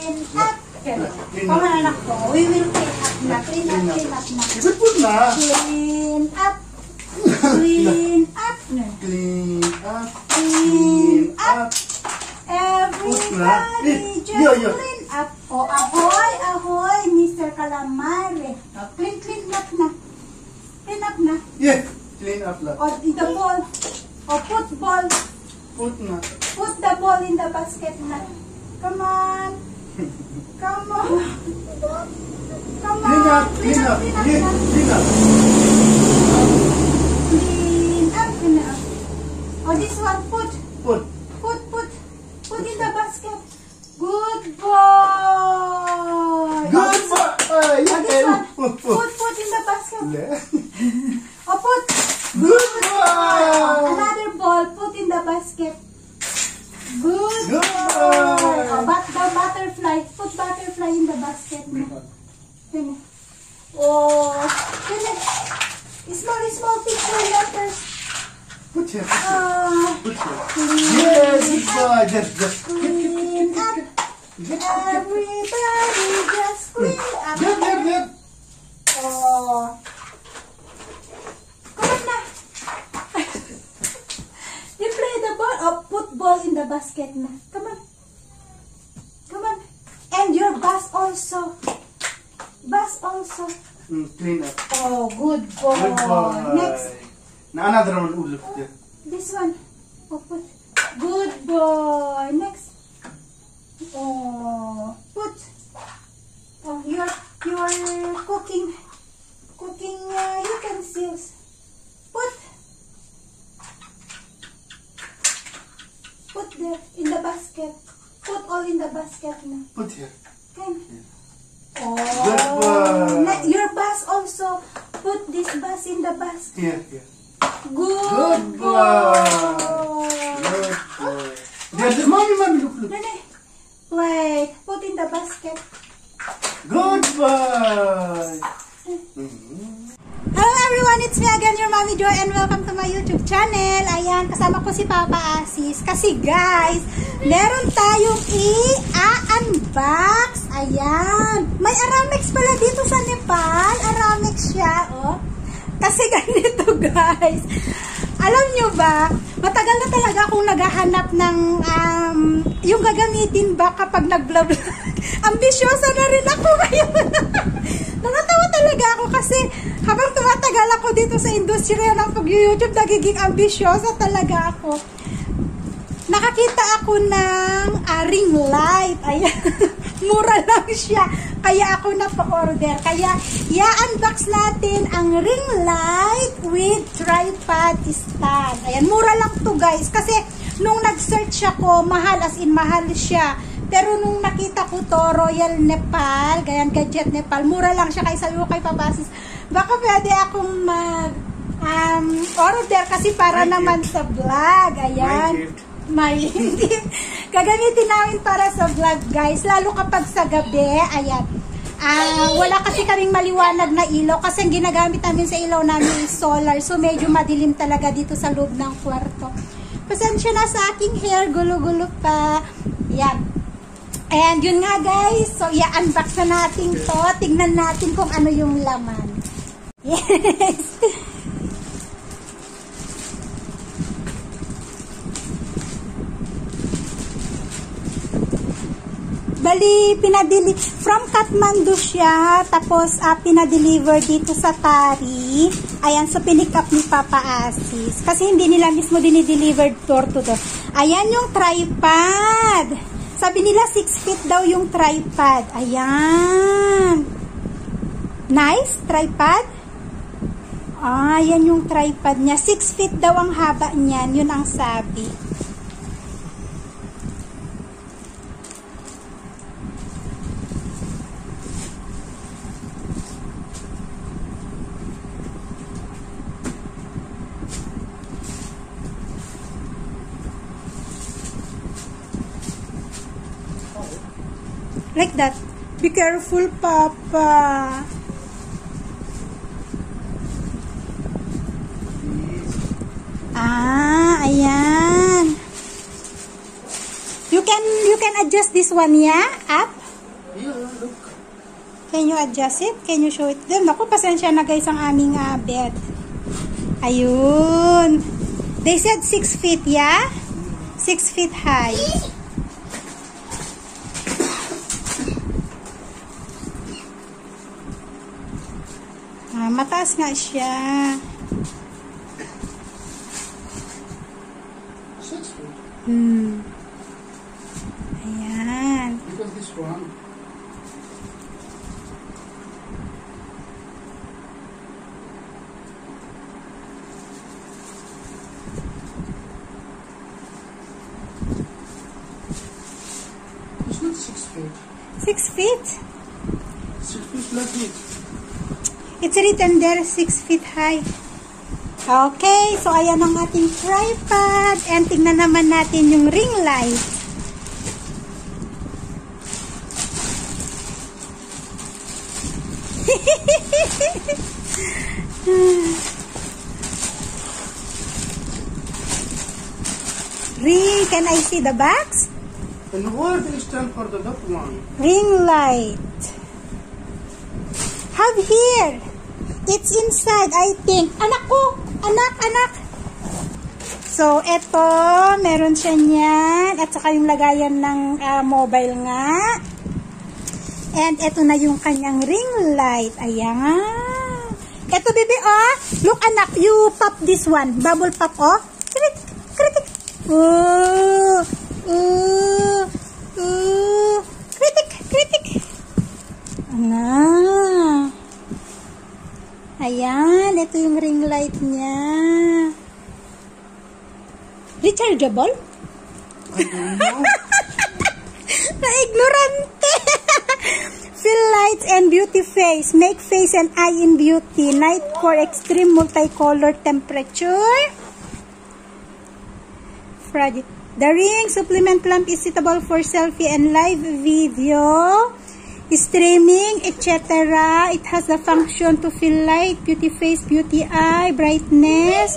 clean up. Come on, anak ko. We will clean up na. Clean up na. Ikot na. Clean up. Clean up na. Clean up. Clean up. Everybody just clean up. Oh, ahoy, ahoy, Mr. Calamare. Oh, clean up na. Clean up na. Yeah, clean up lang. Oh, the ball. Oh, put ball. Put na. Put the ball in the basket na. Come on. Come on. Come on. Clean up, clean up, clean up. Clean up, clean up. Oh, this one, put. Put. Put in the basket. Good boy. Good boy. Oh, this one. Put in the basket. Oh, put. Good boy. Another ball, put in the basket. Good Good boy. boy. Oh, but the butterfly. Put butterfly in the basket. Oh, small picture letters. Put here. Put here. Clean Yeah, good boy. Just. clean up. Everybody just clean up. Get. Oh. Come on na. You play the ball. Oh, put ball in the basket na. Come on. And your bus also. Clean up. Oh, good boy. Good boy. Next. Now another one. Look there. This one. Oh, put. Good boy. Next. Oh, put. Oh, your cooking utensils. Put there in the basket. Put all in the basket na. Put here. Okay. Oh. Good boy. Your bus also. Put this bus in the basket. Here. Good boy. boy. Good boy. There's mommy, look. Nene, plate. Put in the basket. Good boy. Hello everyone, it's me again, your Mommy Joy, and welcome to my YouTube channel. Ayan, kasama ko si Papa Asis. Kasi guys, meron tayong i-unbox. Ayan. May Aramex pala dito sa Nepal. Aramex siya, oh. Kasi ganito guys. Alam nyo ba, matagal na talaga akong naghahanap ng yung gagamitin ba kapag nag-vlog. Ambisyosa na rin ako ngayon. Nakatawa talaga ako kasi habang tumatagal ako dito sa industriya ng pag-YouTube, nagiging ambisyosa talaga ako. Nakakita ako ng ring light. Ayan. Mura lang siya. Kaya ako napa-order. Kaya i-unbox natin ang ring light with tripod stand. Ayan, mura lang to guys. Kasi nung nag-search ako, mahal as in mahal siya. Pero nung nakita ko to, Royal Nepal, ganyan, Gadget Nepal, mura lang siya. Kaya sabi ko kay Papasis, baka pwede akong order kasi para naman sa vlog. Ayan. May gagamitin namin para sa vlog guys, lalo kapag sa gabi. Ayan, wala kasi kaming maliwanag na ilaw kasi ang ginagamit namin sa ilaw namin is solar, so medyo madilim talaga dito sa loob ng kwarto. Pasensya na sa aking hair, gulo-gulo pa. Ayan, and yun nga guys, so i-unbox na natin to. Tignan natin kung ano yung laman. Yes. Bali, from Kathmandu siya, tapos pinadeliver dito sa Tari. Ayan, so pinick up ni Papa Asis. Kasi hindi nila mismo dinideliver door to door. Ayan yung tripod. Sabi nila 6 feet daw yung tripod. Ayan. Nice, tripod. Ayan yung tripod niya. 6 feet daw ang haba niyan. Yun ang sabi. Like that. Be careful, Papa. Ayan. You can adjust this one, yeah? Up. Yeah, look. Can you adjust it? Can you show it to them? Naku, pasensya na guys ang aming bed. Ayun. They said 6 feet, yeah? 6 feet high. Mataas nga siya. 6 feet. Ayan. Because this one. It's not 6 feet. 6 feet? 6 feet like it. It's written there 6 feet high. Okay, so ayan ang ating tripod. And tingnan naman natin yung ring light. Ring, can I see the box? And what is stand for the that one? Ring light. Have here. It's inside, I think. Anak ko! Anak! So, eto, meron siya niyan. At saka yung lagayan ng mobile nga. And eto na yung kanyang ring light. Ayan. Eto, baby, oh. Look, anak, you pop this one. Bubble pop, oh. Kritik. Ooh. Kritik. Ayan, ito yung ring light niya. Rechargeable? I don't know. Na-ignorante. Fill lights and beauty face. Make face and eye in beauty. Night core extreme multicolor temperature. The ring supplement lamp is suitable for selfie and live video, streaming, etc. It has the function to fill light, beauty face, beauty eye, brightness.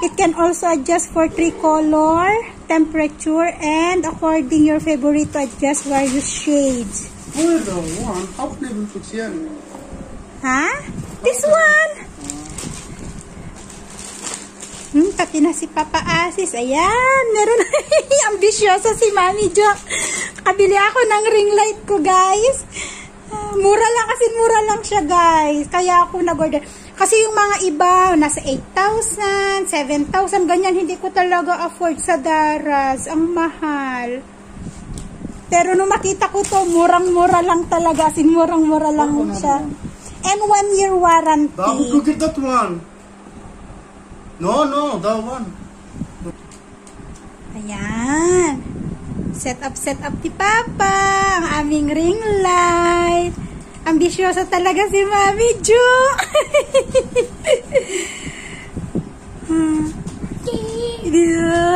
It can also adjust for 3 color, temperature, and according your favorite to adjust various shades. Where the one? How can I be fix here? Ha? This one! Pati na si Papa Asis. Ayan, meron. Ambisyosa si Mami Jo. Kabili ako ng ring light ko, guys. Mura lang siya, guys. Kaya ako nag-order. Kasi yung mga iba, nasa 8,000, 7,000, ganyan. Hindi ko talaga afford sa Daras. Ang mahal. Pero nung makita ko to, murang-mura lang talaga. Murang-mura lang siya. And 1 year warranty. Babu, go get that one. No, that one. Ayan. Set up ni Papa. Ang aming ring light. Ambisyosa talaga si Mami Jo.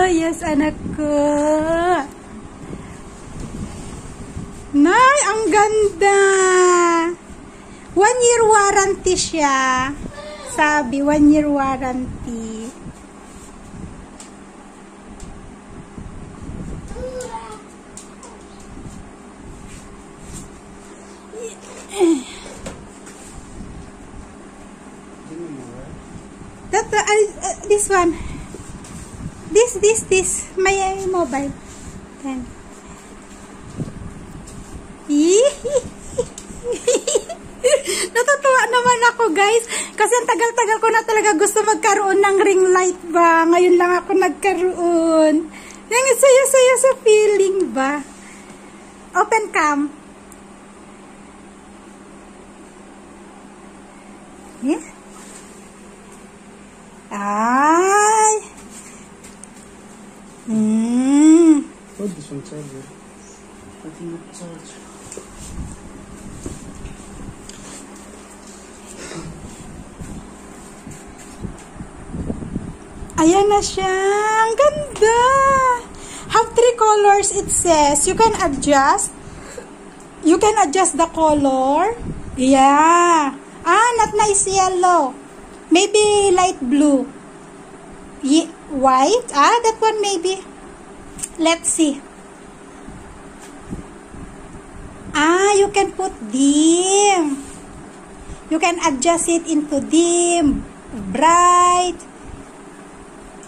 Yes, anak ko. Nay, ang ganda. 1 year warranty siya. Sabi, 1 year warranty. This one. This. My mobile. Then. Natutuwa naman ako, guys. Kasi ang tagal-tagal ko na talaga gusto magkaroon ng ring light ba. Ngayon lang ako nagkaroon. Yung saya-saya sa feeling ba. Open cam. Yeah. Ay. Put this one charger. I think it charge. Ayan na siya. Ang ganda. Have 3 colors, it says. You can adjust. You can adjust the color. Yeah. Not nice yellow. Maybe light blue. White. That one maybe. Let's see. you can put dim. You can adjust it into dim, bright.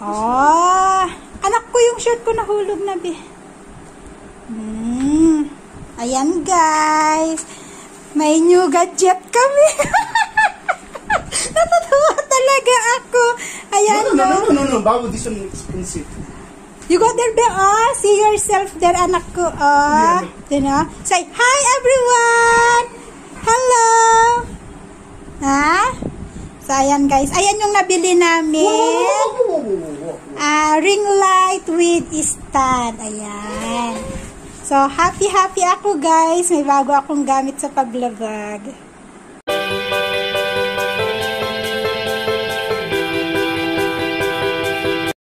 Oh, anak ko yung shirt ko nahulog na, be. Ayan, guys. May new gadget kami. Natutuwa talaga ako. Ayan, No. Bago, this one expensive. You go there, see yourself there, anak ko. You know? Say, hi, everyone! Hello! Ha? So, ayan, guys. Ayan yung nabili namin. Ring light with stand. Ayan. So, happy ako, guys. May bago akong gamit sa paglabag.